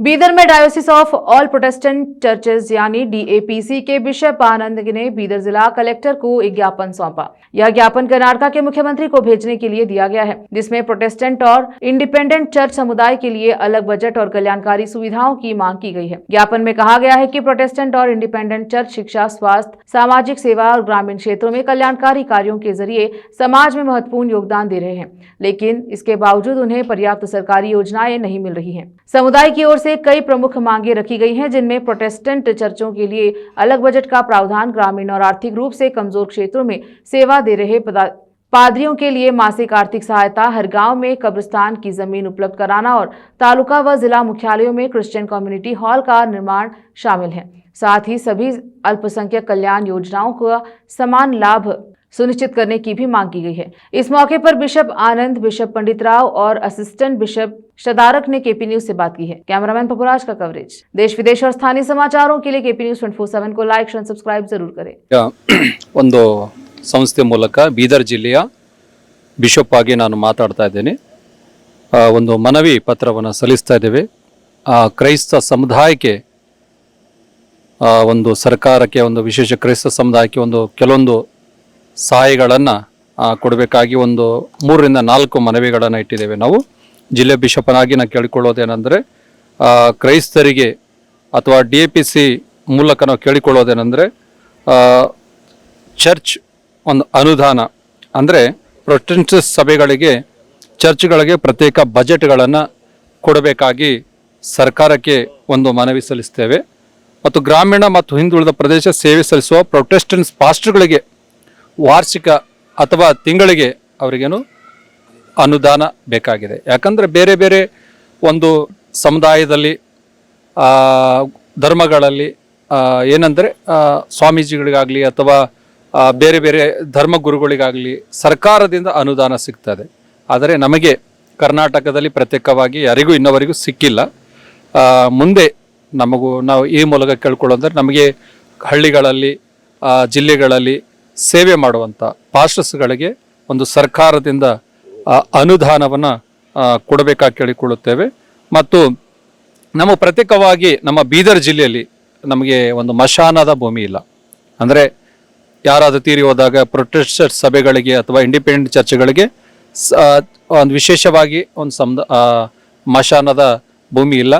बीदर में डायोसिस of all Protestant churches यानी डीएपीसी के बिशप आनंद ने बीदर जिला कलेक्टर को एक ज्ञापन सौंपा। यह ज्ञापन कर्नाटक के मुख्यमंत्री को भेजने के लिए दिया गया है, जिसमें प्रोटेस्टेंट और इंडिपेंडेंट चर्च समुदाय के लिए अलग बजट और कल्याणकारी सुविधाओं की मांग की गई है। ज्ञापन में कहा गया है कि प्रोटेस्टेंट और इंडिपेंडेंट चर्च शिक्षा, स्वास्थ्य, सामाजिक सेवा और ग्रामीण क्षेत्रों में कल्याणकारी कार्यों के जरिए समाज में महत्वपूर्ण योगदान दे रहे हैं, लेकिन इसके बावजूद उन्हें पर्याप्त सरकारी योजनाएं नहीं मिल रही हैं। समुदाय की ओर से कई प्रमुख मांगे रखी गई हैं, जिनमें प्रोटेस्टेंट चर्चों के लिए अलग बजट का प्रावधान, ग्रामीण और आर्थिक रूप से कमजोर क्षेत्रों में सेवा दे रहे पादरियों के लिए मासिक आर्थिक सहायता, हर गांव में कब्रिस्तान की जमीन उपलब्ध कराना और तालुका व जिला मुख्यालयों में क्रिश्चियन कम्युनिटी हॉल का निर्माण शामिल है। साथ ही सभी अल्पसंख्यक कल्याण योजनाओं का समान लाभ सुनिश्चित करने की भी मांग की गई है। इस मौके पर बिशप आनंद, बिशप पंडित राव और असिस्टेंट बिशप शदारक ने केपी न्यूज से बात की है। कैमरामैन पपुराज का कवरेज। देश विदेश और स्थानीय समाचारों के लिए केपी न्यूज 24/7 को लाइक और सब्सक्राइब जरूर करें। ಒಂದು ಸಂಸ್ಥೆ ಮೂಲಕ ಬೀದರ್ ಜಿಲ್ಲೆಯ ಬಿಷಪ್ ಆಗಿ ನಾನು ಮಾತಾಡ್ತಾ ಇದ್ದೇನೆ। ಒಂದು ಮನವಿ ಪತ್ರವನ್ನು ಸಲ್ಲಿಸ್ತಾ ಇದ್ದೇವೆ। ಕ್ರೈಸ್ತ ಸಮುದಾಯಕ್ಕೆ ಒಂದು ಸರ್ಕಾರಕ್ಕೆ ಒಂದು ವಿಶೇಷ ಕ್ರೈಸ್ತ ಸಮುದಾಯಕ್ಕೆ ಒಂದು ಕೆಲವೊಂದು ಸಹಾಯಗಳನ್ನು ಕೊಡಬೇಕಾಗಿ ಒಂದು 3 ರಿಂದ 4 ಮನವಿಗಳನ್ನು ಇಟ್ಟಿದ್ದೇವೆ। ನಾವು ಜಿಲ್ಲೆ ಬಿಷಪನಾಗಿ ನಾನು ಕೇಳಿಕೊಳ್ಳೋದೇನೆಂದರೆ ಕ್ರೈಸ್ತರಿಗೆ ಅಥವಾ DAPC ಮೂಲಕ ನಾವು ಕೇಳಿಕೊಳ್ಳೋದೇನೆಂದರೆ ಚರ್ಚ್ ಒಂದು ಅನುದಾನ ಅಂದರೆ ಪ್ರೊಟೆಸ್ಟೆಂಟ್ ಸಭೆಗಳಿಗೆ, ಚರ್ಚ್ಗಳಿಗೆ ಪ್ರತ್ಯೇಕ ಬಜೆಟ್ಗಳನ್ನು ಕೊಡಬೇಕಾಗಿ ಸರ್ಕಾರಕ್ಕೆ ಒಂದು ಮನವಿ ಸಲ್ಲಿಸ್ತೇವೆ। ಮತ್ತು ಗ್ರಾಮೀಣ ಮತ್ತು ಹಿಂದುಳಿದ ಪ್ರದೇಶ ಸೇವೆ ಸಲ್ಲಿಸುವ ಪ್ರೊಟೆಸ್ಟೆಂಟ್ ಪಾಸ್ಟರ್ಗಳಿಗೆ ವಾರ್ಷಿಕ ಅಥವಾ ತಿಂಗಳಿಗೆ ಅವರಿಗೇನು ಅನುದಾನ ಬೇಕಾಗಿದೆ। ಯಾಕಂದರೆ ಬೇರೆ ಬೇರೆ ಒಂದು ಸಮುದಾಯದಲ್ಲಿ ಧರ್ಮಗಳಲ್ಲಿ ಏನಂದರೆ ಸ್ವಾಮೀಜಿಗಳಿಗಾಗಲಿ ಅಥವಾ ಬೇರೆ ಬೇರೆ ಧರ್ಮಗುರುಗಳಿಗಾಗಲಿ ಸರ್ಕಾರದಿಂದ ಅನುದಾನ ಸಿಗ್ತದೆ। ಆದರೆ ನಮಗೆ ಕರ್ನಾಟಕದಲ್ಲಿ ಪ್ರತ್ಯೇಕವಾಗಿ ಯಾರಿಗೂ ಇನ್ನವರೆಗೂ ಸಿಕ್ಕಿಲ್ಲ। ಮುಂದೆ ನಾವು ಈ ಮೂಲಕ ಕೇಳ್ಕೊಳ್ಳೋದಂದರೆ ನಮಗೆ ಹಳ್ಳಿಗಳಲ್ಲಿ, ಜಿಲ್ಲೆಗಳಲ್ಲಿ ಸೇವೆ ಮಾಡುವಂಥ ಪಾಸ್ಟರ್ಸ್ಗಳಿಗೆ ಒಂದು ಸರ್ಕಾರದಿಂದ ಅನುದಾನವನ್ನು ಕೊಡಬೇಕಾಗಿ ಕೇಳಿಕೊಳ್ಳುತ್ತೇವೆ। ಮತ್ತು ನಮ್ಮ ಪ್ರತ್ಯೇಕವಾಗಿ ನಮ್ಮ ಬೀದರ್ ಜಿಲ್ಲೆಯಲ್ಲಿ ನಮಗೆ ಒಂದು ಮಶಾನದ ಭೂಮಿ ಇಲ್ಲ। ಅಂದರೆ ಯಾರಾದರೂ ತೀರಿ ಹೋದಾಗ ಪ್ರೊಟೆಸ್ಟೆಂಟ್ ಸಭೆಗಳಿಗೆ ಅಥವಾ ಇಂಡಿಪೆಂಡೆಂಟ್ ಚರ್ಚ್ಗಳಿಗೆ ಒಂದು ವಿಶೇಷವಾಗಿ ಒಂದು ಮಶಾನದ ಭೂಮಿ ಇಲ್ಲ।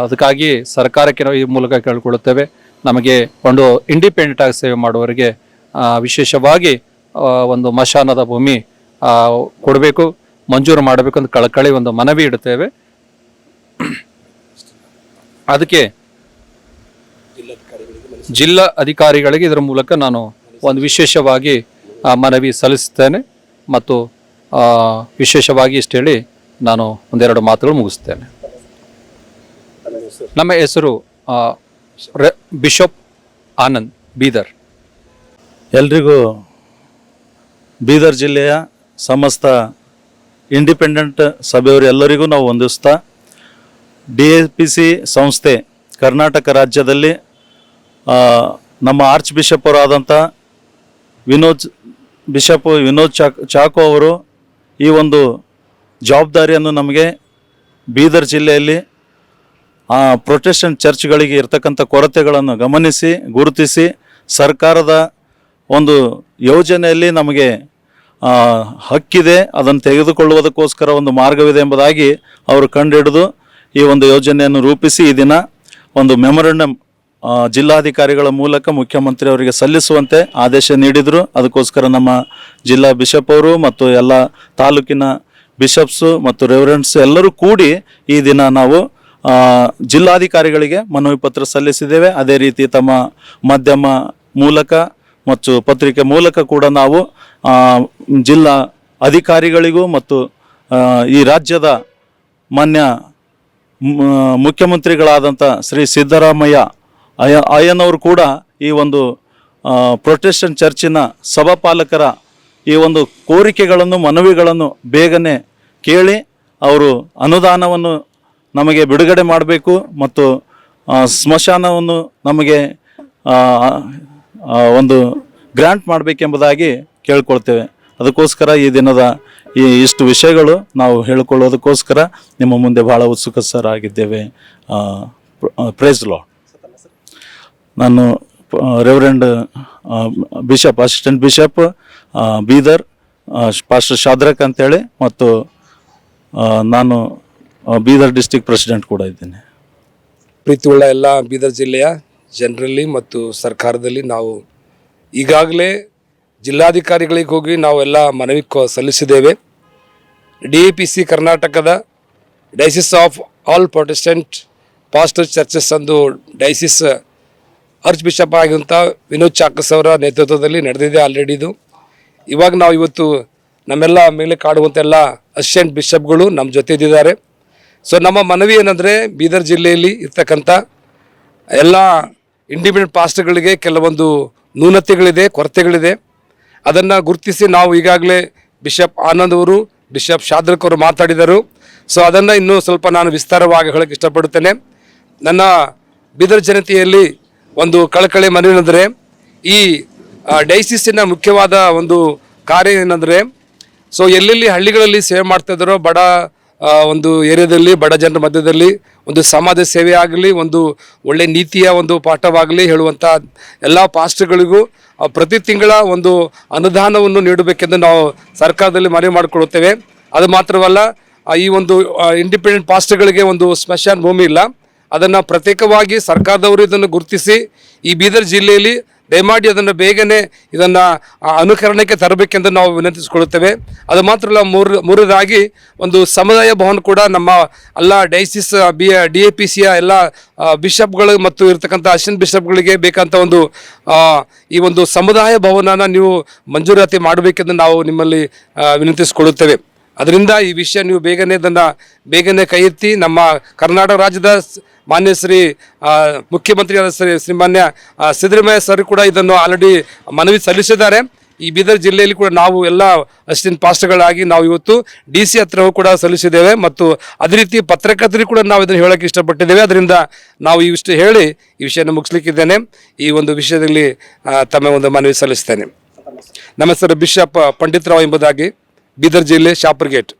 ಅದಕ್ಕಾಗಿ ಸರ್ಕಾರಕ್ಕೆ ನಾವು ಈ ಮೂಲಕ ಕೇಳಿಕೊಳ್ಳುತ್ತೇವೆ, ನಮಗೆ ಒಂದು ಇಂಡಿಪೆಂಡೆಂಟ್ ಆಗಿ ಸೇವೆ ಮಾಡುವವರಿಗೆ ವಿಶೇಷವಾಗಿ ಒಂದು ಮಶಾನದ ಭೂಮಿ ಕೊಡಬೇಕು, ಮಂಜೂರು ಮಾಡಬೇಕು ಅಂತ ಕಳಕಳಿ ಒಂದು ಮನವಿ ಇಡುತ್ತೇವೆ। ಅದಕ್ಕೆ ಜಿಲ್ಲಾ ಅಧಿಕಾರಿಗಳಿಗೆ ಇದರ ಮೂಲಕ ನಾನು ಒಂದು ವಿಶೇಷವಾಗಿ ಮನವಿ ಸಲ್ಲಿಸುತ್ತೇನೆ ಮತ್ತು ವಿಶೇಷವಾಗಿ ಇಷ್ಟು ಹೇಳಿ ನಾನು ಒಂದೆರಡು ಮಾತುಗಳು ಮುಗಿಸ್ತೇನೆ। ನಮ್ಮ ಹೆಸರು ಬಿಷಪ್ ಆನಂದ್, ಬೀದರ್। ಎಲ್ರಿಗೂ ಬೀದರ್ ಜಿಲ್ಲೆಯ ಸಮಸ್ತ ಇಂಡಿಪೆಂಡೆಂಟ್ ಸಭೆಯವರು ಎಲ್ಲರಿಗೂ ನಾವು ವಂದಿಸ್ತಾ, DAPC ಸಂಸ್ಥೆ ಕರ್ನಾಟಕ ರಾಜ್ಯದಲ್ಲಿ ನಮ್ಮ ಆರ್ಚ್ ಬಿಷಪ್ ಅವರಾದಂಥ ಬಿಷಪ್ ವಿನೋದ್ ಚಾಕೋ ಅವರು ಈ ಒಂದು ಜವಾಬ್ದಾರಿಯನ್ನು ನಮಗೆ ಬೀದರ್ ಜಿಲ್ಲೆಯಲ್ಲಿ ಪ್ರೊಟೆಸ್ಟೆಂಟ್ ಚರ್ಚ್ಗಳಿಗೆ ಇರ್ತಕ್ಕಂಥ ಕೊರತೆಗಳನ್ನು ಗಮನಿಸಿ ಗುರುತಿಸಿ ಸರ್ಕಾರದ ಒಂದು ಯೋಜನೆಯಲ್ಲಿ ನಮಗೆ ಹಕ್ಕಿದೆ, ಅದನ್ನು ತೆಗೆದುಕೊಳ್ಳುವುದಕ್ಕೋಸ್ಕರ ಒಂದು ಮಾರ್ಗವಿದೆ ಎಂಬುದಾಗಿ ಅವರು ಕಂಡುಹಿಡಿದು ಈ ಒಂದು ಯೋಜನೆಯನ್ನು ರೂಪಿಸಿ ಈ ದಿನ ಒಂದು ಮೆಮೊರಂಡಮ್ ಜಿಲ್ಲಾಧಿಕಾರಿಗಳ ಮೂಲಕ ಮುಖ್ಯಮಂತ್ರಿ ಅವರಿಗೆ ಸಲ್ಲಿಸುವಂತೆ ಆದೇಶ ನೀಡಿದರು। ಅದಕ್ಕೋಸ್ಕರ ನಮ್ಮ ಜಿಲ್ಲಾ ಬಿಷಪ್ ಅವರು ಮತ್ತು ಎಲ್ಲ ತಾಲೂಕಿನ ಬಿಷಪ್ಸು ಮತ್ತು ರೆವರೆಂಡ್ಸ್ ಎಲ್ಲರೂ ಕೂಡಿ ಈ ದಿನ ನಾವು ಜಿಲ್ಲಾಧಿಕಾರಿಗಳಿಗೆ ಮನವಿ ಪತ್ರ ಸಲ್ಲಿಸಿದ್ದೇವೆ। ಅದೇ ರೀತಿ ತಮ್ಮ ಮಾಧ್ಯಮ ಮೂಲಕ ಮತ್ತು ಪತ್ರಿಕೆ ಮೂಲಕ ಕೂಡ ನಾವು ಜಿಲ್ಲಾ ಅಧಿಕಾರಿಗಳಿಗೂ ಮತ್ತು ಈ ರಾಜ್ಯದ ಮಾನ್ಯ ಮುಖ್ಯಮಂತ್ರಿಗಳಾದಂಥ ಶ್ರೀ ಸಿದ್ದರಾಮಯ್ಯ ಅಯ್ಯನವರು ಕೂಡ ಈ ಒಂದು ಪ್ರೊಟೆಸ್ಟೆಂಟ್ ಚರ್ಚಿನ ಸಭಾಪಾಲಕರ ಈ ಒಂದು ಕೋರಿಕೆಗಳನ್ನು, ಮನವಿಗಳನ್ನು ಬೇಗನೆ ಕೇಳಿ ಅವರು ಅನುದಾನವನ್ನು ನಮಗೆ ಬಿಡುಗಡೆ ಮಾಡಬೇಕು ಮತ್ತು ಸ್ಮಶಾನವನ್ನು ನಮಗೆ ಒಂದು ಗ್ರಾಂಟ್ ಮಾಡಬೇಕೆಂಬುದಾಗಿ ಕೇಳ್ಕೊಳ್ತೇವೆ। ಅದಕ್ಕೋಸ್ಕರ ಈ ದಿನದ ಇಷ್ಟು ವಿಷಯಗಳು ನಾವು ಹೇಳಿಕೊಳ್ಳೋದಕ್ಕೋಸ್ಕರ ನಿಮ್ಮ ಮುಂದೆ ಬಹಳ ಉತ್ಸುಕರಾಗಿದ್ದೇವೆ. Praise lord. ನಾನು reverend bishop, assistant bishop Bidar, pastor Shadrach ಅಂತೇಳಿ, ಮತ್ತು ನಾನು ಬೀದರ್ ಡಿಸ್ಟಿಕ್ ಪ್ರೆಸಿಡೆಂಟ್ ಕೂಡ ಇದ್ದೇನೆ. ಪ್ರೀತಿಯುಳ್ಳ ಎಲ್ಲ ಬೀದರ್ ಜಿಲ್ಲೆಯ ಜನರಲ್ಲಿ ಮತ್ತು ಸರ್ಕಾರದಲ್ಲಿ ನಾವು ಈಗಾಗಲೇ ಜಿಲ್ಲಾಧಿಕಾರಿಗಳಿಗೆ ಹೋಗಿ ನಾವೆಲ್ಲ ಮನವಿ ಸಲ್ಲಿಸಿದ್ದೇವೆ. DAPC ಕರ್ನಾಟಕದ diocese of all protestant pastor churches ಅಂದು ಡೈಸಿಸ್ ಆರ್ಚ್ ಬಿಷಪ್ ಆಗಿರುವಂಥ ವಿನೋದ್ ಚಾಕಸ್ ಅವರ ನೇತೃತ್ವದಲ್ಲಿ ನಡೆದಿದೆ ಆಲ್ರೆಡಿ ಇದು. ಇವಾಗ ನಾವು ಇವತ್ತು ನಮ್ಮೆಲ್ಲ ಮೇಲೆ ಕಾಡುವಂಥ ಎಲ್ಲ ಅಸಿಸ್ಟೆಂಟ್ ಬಿಷಪ್ಗಳು ನಮ್ಮ ಜೊತೆ ಇದ್ದಾರೆ. ಸೊ ನಮ್ಮ ಮನವಿ ಏನಂದರೆ, ಬೀದರ್ ಜಿಲ್ಲೆಯಲ್ಲಿ ಇರ್ತಕ್ಕಂಥ ಎಲ್ಲ ಇಂಡಿಪೆಂಡೆಂಟ್ ಪಾಸ್ಟರ್ಗಳಿಗೆ ಕೆಲವೊಂದು ನ್ಯೂನತೆಗಳಿದೆ, ಕೊರತೆಗಳಿದೆ. ಅದನ್ನು ಗುರುತಿಸಿ ನಾವು ಈಗಾಗಲೇ ಬಿಷಪ್ ಆನಂದ್ ಅವರು, ಬಿಷಪ್ ಶಾದ್ರಕ್ ಅವರು ಮಾತಾಡಿದರು. ಸೊ ಅದನ್ನು ಇನ್ನೂ ಸ್ವಲ್ಪ ನಾನು ವಿಸ್ತಾರವಾಗಿ ಹೇಳೋಕ್ಕೆ ಇಷ್ಟಪಡುತ್ತೇನೆ. ನನ್ನ ಬೀದರ್ ಜನತೆಯಲ್ಲಿ ಒಂದು ಕಳಕಳಿ ಮನವಿ ಏನಂದರೆ, ಈ ಡೈಸಿಸ್ಸಿನ ಮುಖ್ಯವಾದ ಒಂದು ಕಾರ್ಯ ಏನಂದರೆ, ಸೊ ಎಲ್ಲೆಲ್ಲಿ ಹಳ್ಳಿಗಳಲ್ಲಿ ಸೇವೆ ಮಾಡ್ತಾ ಇದ್ದಾರೋ, ಬಡ ಒಂದು ಏರಿಯಾದಲ್ಲಿ ಬಡ ಜನರ ಮಧ್ಯದಲ್ಲಿ ಒಂದು ಸಮಾಜ ಸೇವೆ ಆಗಲಿ, ಒಂದು ಒಳ್ಳೆ ನೀತಿಯ ಒಂದು ಪಾಠವಾಗಲಿ ಹೇಳುವಂಥ ಎಲ್ಲ ಪಾಸ್ಟರ್ಗಳಿಗೂ ಪ್ರತಿ ತಿಂಗಳ ಒಂದು ಅನುದಾನವನ್ನು ನೀಡಬೇಕೆಂದು ನಾವು ಸರ್ಕಾರದಲ್ಲಿ ಮನವಿ ಮಾಡಿಕೊಳ್ಳುತ್ತೇವೆ. ಅದು ಮಾತ್ರವಲ್ಲ, ಈ ಒಂದು ಇಂಡಿಪೆಂಡೆಂಟ್ ಪಾಸ್ಟರ್ಗಳಿಗೆ ಒಂದು ಸ್ಮಶಾನ ಭೂಮಿ ಇಲ್ಲ, ಅದನ್ನು ಪ್ರತ್ಯೇಕವಾಗಿ ಸರ್ಕಾರದವರು ಇದನ್ನು ಗುರುತಿಸಿ ಈ ಬೀದರ್ ಜಿಲ್ಲೆಯಲ್ಲಿ ದಯಮಾಡಿ ಅದನ್ನು ಬೇಗನೆ ಇದನ್ನು ಅನುಕರಣೆಗೆ ತರಬೇಕೆಂದು ನಾವು ವಿನಂತಿಸಿಕೊಳ್ಳುತ್ತೇವೆ. ಅದು ಮಾತ್ರ ಅಲ್ಲ, ಮೂರನೇದಾಗಿ ಒಂದು ಸಮುದಾಯ ಭವನ ಕೂಡ ನಮ್ಮ ಎಲ್ಲ ಡೈಸಿಸ್ DAPCಯ ಎಲ್ಲ ಬಿಷಪ್ಗಳು ಮತ್ತು ಇರ್ತಕ್ಕಂಥ ಅಸಿಸ್ಟೆಂಟ್ ಬಿಷಪ್ಗಳಿಗೆ ಬೇಕಂತ ಒಂದು ಈ ಒಂದು ಸಮುದಾಯ ಭವನನ ನೀವು ಮಂಜೂರಾತಿ ಮಾಡಬೇಕೆಂದು ನಾವು ನಿಮ್ಮಲ್ಲಿ ವಿನಂತಿಸಿಕೊಳ್ಳುತ್ತೇವೆ. ಅದರಿಂದ ಈ ವಿಷಯ ನೀವು ಬೇಗನೆ ಕೈ ಎತ್ತಿ ನಮ್ಮ ಕರ್ನಾಟಕ ರಾಜ್ಯದ ಮಾನ್ಯ ಮುಖ್ಯಮಂತ್ರಿಯಾದ ಶ್ರೀಮಾನ್ಯ ಸಿದ್ದರಾಮಯ್ಯ ಸರ್ ಕೂಡ ಇದನ್ನು ಆಲ್ರೆಡಿ ಮನವಿ ಸಲ್ಲಿಸಿದ್ದಾರೆ. ಈ ಬೀದರ್ ಜಿಲ್ಲೆಯಲ್ಲಿ ಕೂಡ ನಾವು ಎಲ್ಲ ಅಸಿಸ್ಟೆಂಟ್ ಪಾಸ್ಟರ್ಗಳಾಗಿ ನಾವು ಇವತ್ತು DC ಹತ್ರವೂ ಕೂಡ ಸಲ್ಲಿಸಿದ್ದೇವೆ ಮತ್ತು ಅದೇ ರೀತಿ ಪತ್ರಕರ್ತರಿಗೆ ಕೂಡ ನಾವು ಇದನ್ನು ಹೇಳೋಕ್ಕೆ ಇಷ್ಟಪಟ್ಟಿದ್ದೇವೆ. ಅದರಿಂದ ನಾವು ಇವಿಷ್ಟು ಹೇಳಿ ಈ ವಿಷಯನ ಮುಗಿಸ್ಲಿಕ್ಕಿದ್ದೇನೆ. ಈ ಒಂದು ವಿಷಯದಲ್ಲಿ ತಮ್ಮ ಒಂದು ಮನವಿ ಸಲ್ಲಿಸ್ತೇನೆ. ನಮ್ಮ ಹೆಸರು ಬಿಷಪ್ ಪಂಡಿತ್ ರಾವ್ ಎಂಬುದಾಗಿ, ಬೀದರ್ ಜಿಲ್ಲೆ ಶಾಪುರ್ ಗೇಟ್.